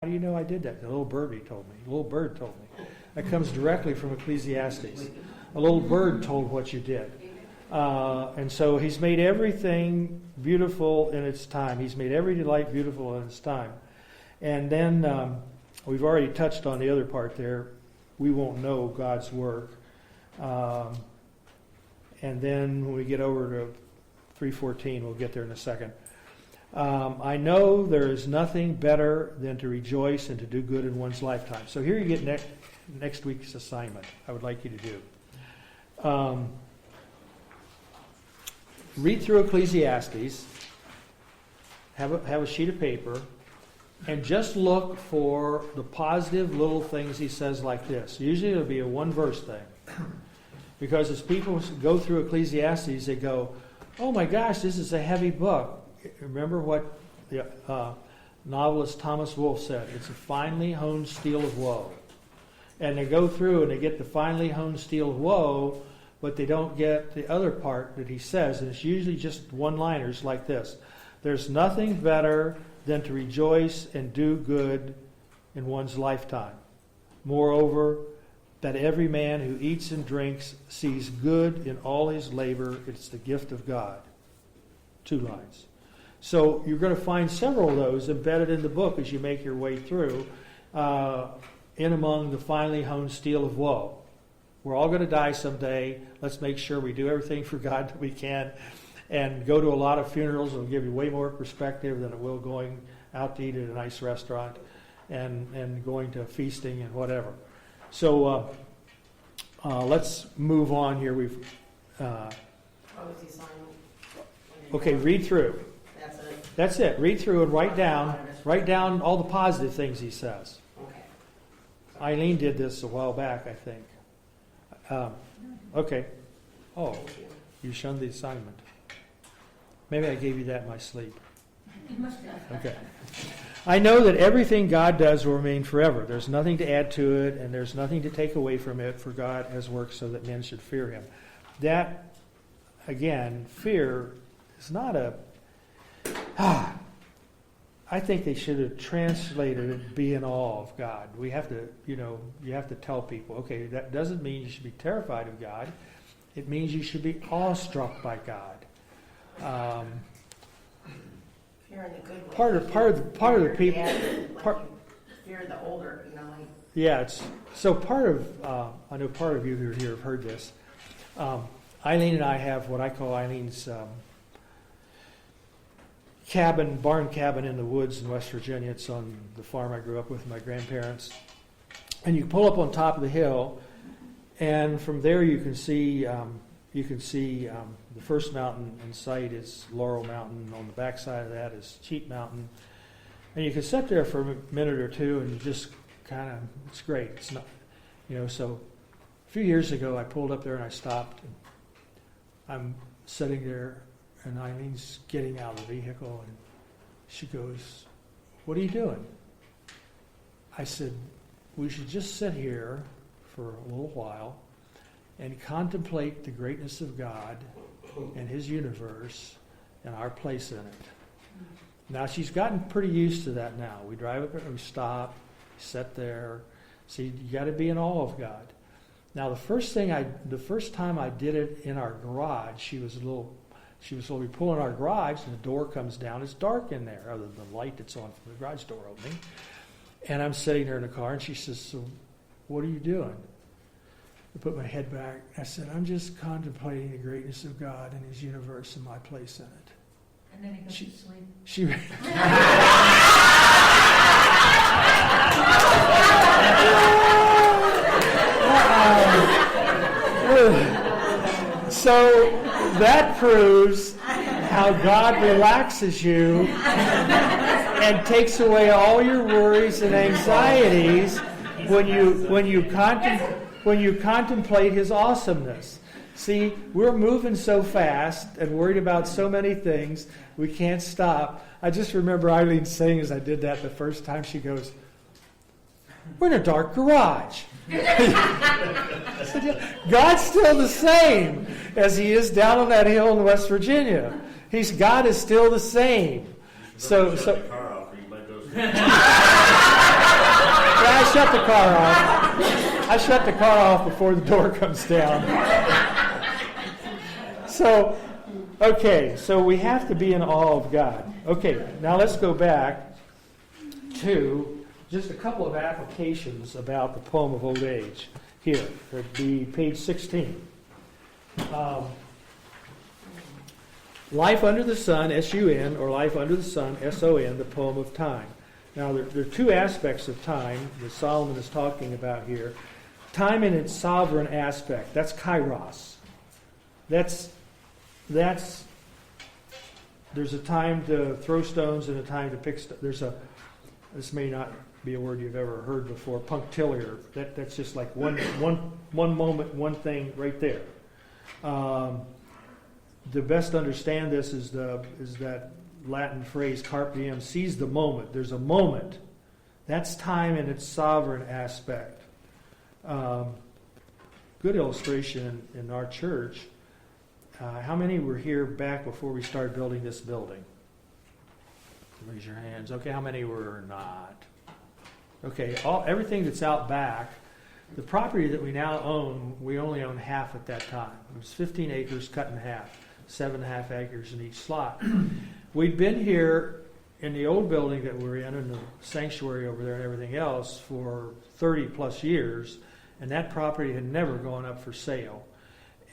How do you know I did that? The little bird told me. The little bird told me. That comes directly from Ecclesiastes. A little bird told what you did. And so he's made everything beautiful in its time. He's made every delight beautiful in its time. And then we've already touched on the other part there. We won't know God's work. And then when we get over to 3:14, we'll get there in a second. I know there is nothing better than to rejoice and to do good in one's lifetime. So here you get next week's assignment I would like you to do. Read through Ecclesiastes, have a sheet of paper, and just look for the positive little things he says like this. Usually it'll be a one-verse thing. Because as people go through Ecclesiastes, they go, oh my gosh, this is a heavy book. Remember what the novelist Thomas Wolfe said, it's a finely honed steel of woe. And they go through and they get the finely honed steel of woe, but they don't get the other part that he says, and it's usually just one-liners like this. There's nothing better than to rejoice and do good in one's lifetime. Moreover, that every man who eats and drinks sees good in all his labor. It's the gift of God. 2 lines. So you're going to find several of those embedded in the book as you make your way through, in among the finely honed steel of woe. We're all going to die someday. Let's make sure we do everything for God that we can, and go to a lot of funerals. It'll give you way more perspective than it will going out to eat at a nice restaurant and going to feasting and whatever. So let's move on here. We've okay. Read through. That's it. Read through and write down all the positive things he says. Okay. Eileen did this a while back, I think. Okay. Oh, you shunned the assignment. Maybe I gave you that in my sleep. Okay. I know that everything God does will remain forever. There's nothing to add to it, and there's nothing to take away from it, for God has worked so that men should fear him. That, again, fear is not a... I think they should have translated it, be in awe of God. We have to, you have to tell people, okay, that doesn't mean you should be terrified of God. It means you should be awestruck by God. Fear in the good way. Part of the people. Fear the older, Yeah, it's so part of. I know part of you who are here have heard this. Eileen and I have what I call Eileen's barn cabin in the woods in West Virginia. It's on the farm I grew up with my grandparents. And you pull up on top of the hill, and from there you can see the first mountain in sight is Laurel Mountain. On the backside of that is Cheat Mountain. And you can sit there for a minute or two and just kind of, it's great. It's not, so a few years ago I pulled up there and I stopped. And I'm sitting there, and Eileen's getting out of the vehicle, and she goes, "What are you doing?" I said, "We should just sit here for a little while and contemplate the greatness of God and his universe and our place in it." Now, she's gotten pretty used to that now. We drive up and we stop, sit there. See, you got to be in awe of God. Now, the first time I did it in our garage, she was we pull in our garage, and the door comes down. It's dark in there, other than the light that's on from the garage door opening. And I'm sitting there in the car, and she says, "So, what are you doing?" I put my head back. I said, "I'm just contemplating the greatness of God and his universe and my place in it." And then he goes to sleep. So that proves how God relaxes you and takes away all your worries and anxieties when you contemplate his awesomeness. See, we're moving so fast and worried about so many things, we can't stop. I just remember Eileen saying as I did that the first time, she goes, "We're in a dark garage." I said, "Yeah, God's still the same as he is down on that hill in West Virginia. God is still the same." So shut the car off. I shut the car off before the door comes down. So, okay, so we have to be in awe of God. Okay, now let's go back to just a couple of applications about the poem of old age. Here, it'd be page 16. Life Under the Sun, S-U-N, or Life Under the Sun, S-O-N, the poem of time. Now, there are two aspects of time that Solomon is talking about here. Time in its sovereign aspect, that's kairos. There's a time to throw stones and a time to pick stones. This may not be a word you've ever heard before, punctiliar. That's just like one moment, one thing right there. The best to understand this is that Latin phrase carpe diem, seize the moment. There's a moment. That's time in its sovereign aspect. Good illustration in our church. How many were here back before we started building this building? Raise your hands. Okay, how many were not? Okay, everything that's out back, the property that we now own, we only own half at that time. It was 15 acres cut in half, 7.5 acres in each slot. We'd been here in the old building that we're in, and the sanctuary over there and everything else, for 30 plus years, and that property had never gone up for sale.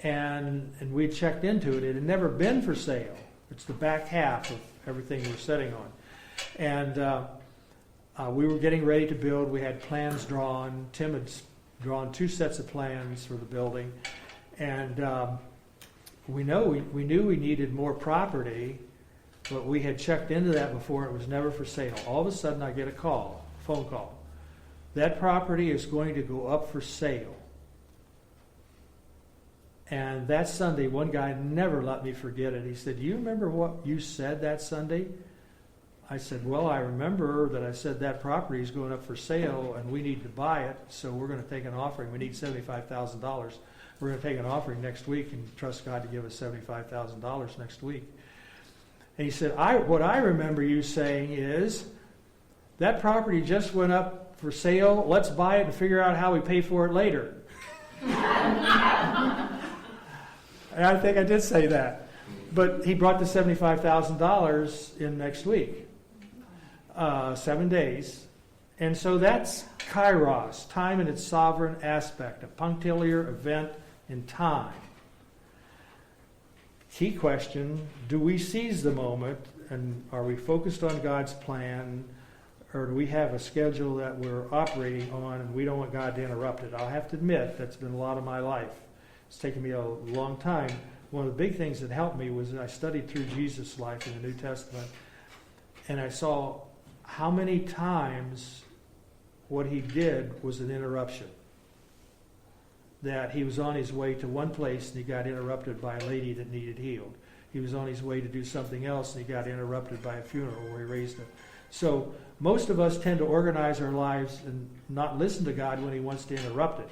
And we checked into it. It had never been for sale. It's the back half of everything we're sitting on. And we were getting ready to build. We had plans drawn. Tim had drawn 2 sets of plans for the building. And we knew we needed more property, but we had checked into that before. It was never for sale. All of a sudden, I get a phone call. That property is going to go up for sale. And that Sunday, one guy never let me forget it. He said, "Do you remember what you said that Sunday?" I said, "Well, I remember that I said that property is going up for sale and we need to buy it, so we're going to take an offering. We need $75,000. We're going to take an offering next week and trust God to give us $75,000 next week." And he said, what I remember you saying is, that property just went up for sale. Let's buy it and figure out how we pay for it later. And I think I did say that. But he brought the $75,000 in next week. 7 days. And so that's kairos, time in its sovereign aspect, a punctiliar event in time. Key question, do we seize the moment, and are we focused on God's plan, or do we have a schedule that we're operating on and we don't want God to interrupt it? I'll have to admit, that's been a lot of my life. It's taken me a long time. One of the big things that helped me was that I studied through Jesus' life in the New Testament, and I saw how many times what he did was an interruption. That he was on his way to one place and he got interrupted by a lady that needed healed. He was on his way to do something else and he got interrupted by a funeral where he raised it. So most of us tend to organize our lives and not listen to God when he wants to interrupt it.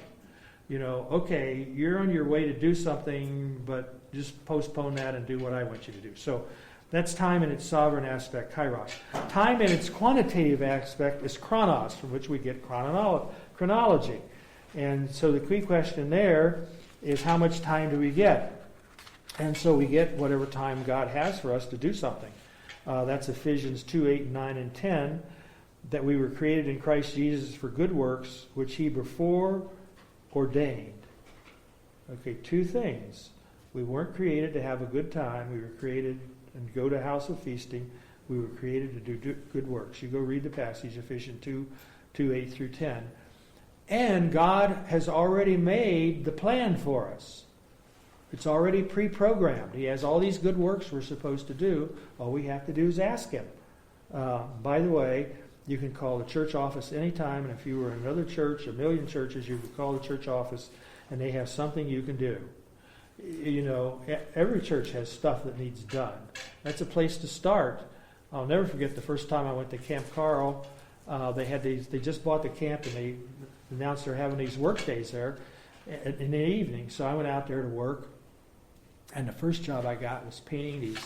You know, okay, you're on your way to do something, but just postpone that and do what I want you to do. So that's time in its sovereign aspect, kairos. Time in its quantitative aspect is chronos, from which we get chronology. And so the key question there is, how much time do we get? And so we get whatever time God has for us to do something. That's Ephesians 2, 8, 9, and 10, that we were created in Christ Jesus for good works, which he before ordained. Okay, 2 things. We weren't created to have a good time. We were created and go to house of feasting. We were created to do good works. You go read the passage, Ephesians 2, 8 through 10. And God has already made the plan for us. It's already pre-programmed. He has all these good works we're supposed to do. All we have to do is ask him. By the way, you can call the church office anytime, and if you were in another church, 1 million churches, you could call the church office, and they have something you can do. You know, every church has stuff that needs done. That's a place to start. I'll never forget the first time I went to Camp Carl. They just bought the camp, and they announced they're having these work days there in the evening. So I went out there to work, and the first job I got was painting these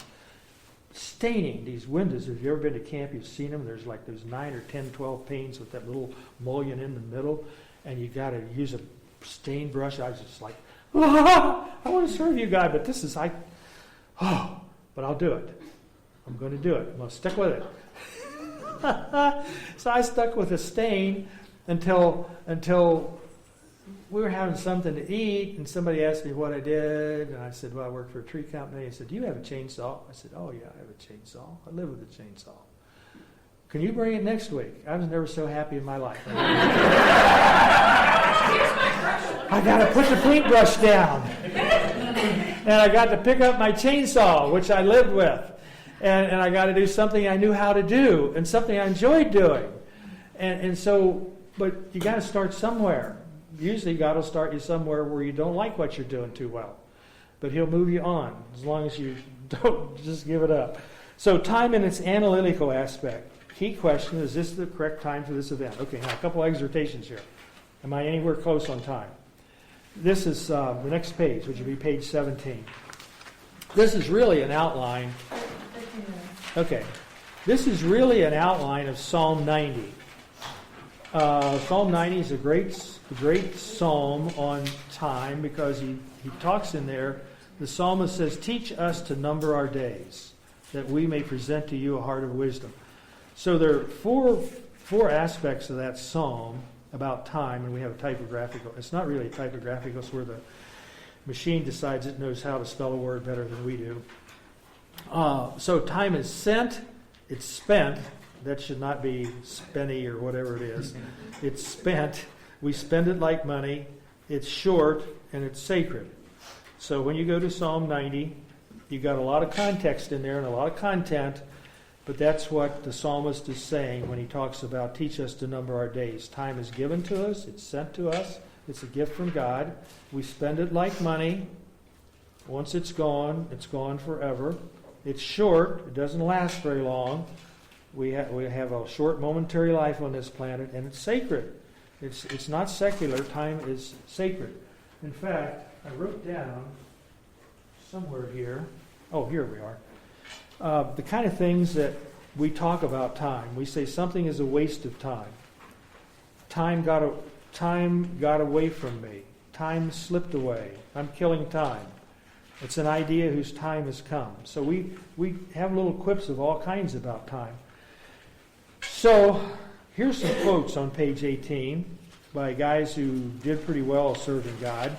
staining these windows. If you've ever been to camp, you've seen them. There's like those 9 or 10, 12 panes with that little mullion in the middle, and you got to use a stain brush. I was just like, I want to serve you, God, but this is but I'll do it. I'm going to do it. I'm going to stick with it. So I stuck with a stain until we were having something to eat, and somebody asked me what I did, and I said, well, I work for a tree company. He said, do you have a chainsaw? I said, oh, yeah, I have a chainsaw. I live with a chainsaw. Can you bring it next week? I was never so happy in my life. I got to put the paintbrush down. And I got to pick up my chainsaw, which I lived with. And I got to do something I knew how to do and something I enjoyed doing. And so, but you got to start somewhere. Usually God will start you somewhere where you don't like what you're doing too well. But He'll move you on as long as you don't just give it up. So time in its analytical aspect. Key question, is this the correct time for this event? Okay, now a couple exhortations here. Am I anywhere close on time? This is the next page, which would be page 17. This is really an outline. Okay. This is really an outline of Psalm 90. Psalm 90 is a great psalm on time because he talks in there. The psalmist says, teach us to number our days, that we may present to you a heart of wisdom. So there are four aspects of that psalm about time, and we have a typographical. It's not really typographical, it's where the machine decides it knows how to spell a word better than we do. So time is sent, it's spent. That should not be spenny or whatever it is. It's spent. We spend it like money. It's short, and it's sacred. So when you go to Psalm 90, you've got a lot of context in there and a lot of content, but that's what the psalmist is saying when he talks about teach us to number our days. Time is given to us. It's sent to us. It's a gift from God. We spend it like money. Once it's gone forever. It's short. It doesn't last very long. We have a short momentary life on this planet, and it's sacred. It's not secular. Time is sacred. In fact, I wrote down somewhere here. Oh, here we are. The kind of things that we talk about time. We say something is a waste of time. Time got away from me. Time slipped away. I'm killing time. It's an idea whose time has come. So we have little quips of all kinds about time. So here's some quotes on page 18 by guys who did pretty well serving God.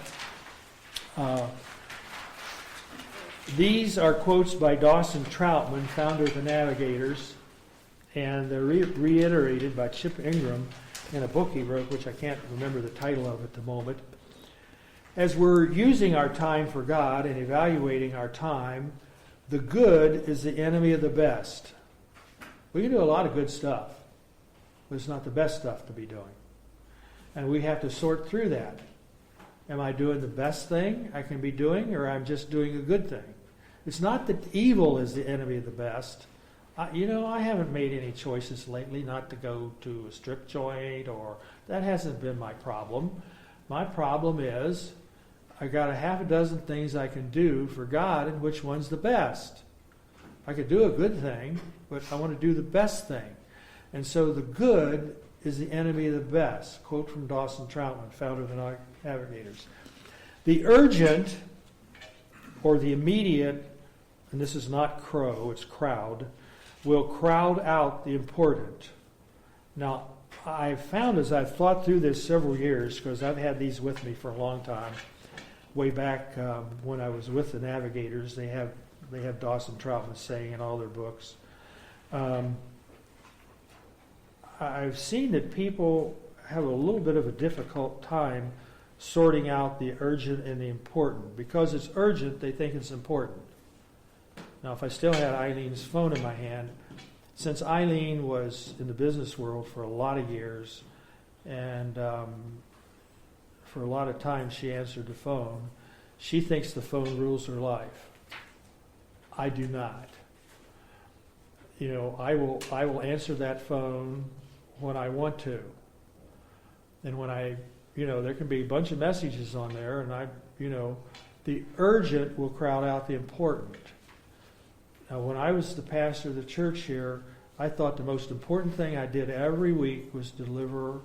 These are quotes by Dawson Troutman, founder of the Navigators, and they're reiterated by Chip Ingram in a book he wrote, which I can't remember the title of at the moment. As we're using our time for God and evaluating our time, the good is the enemy of the best. We can do a lot of good stuff, but it's not the best stuff to be doing. And we have to sort through that. Am I doing the best thing I can be doing, or I'm just doing a good thing? It's not that evil is the enemy of the best. I haven't made any choices lately not to go to a strip joint, or that hasn't been my problem. My problem is I got a half a dozen things I can do for God, and which one's the best? I could do a good thing, but I want to do the best thing. And so the good is the enemy of the best. Quote from Dawson Troutman, founder of the Navigators. The urgent, or the immediate, and this is not crow, it's crowd, will crowd out the important. Now, I've found as I've thought through this several years, because I've had these with me for a long time, way back when I was with the Navigators, they have Dawson Troutman saying in all their books. I've seen that people have a little bit of a difficult time sorting out the urgent and the important. Because it's urgent, they think it's important. Now, if I still had Eileen's phone in my hand, since Eileen was in the business world for a lot of years, and for a lot of times she answered the phone, she thinks the phone rules her life. I do not. I will answer that phone when I want to. And when there can be a bunch of messages on there, and the urgent will crowd out the important. When I was the pastor of the church here, I thought the most important thing I did every week was deliver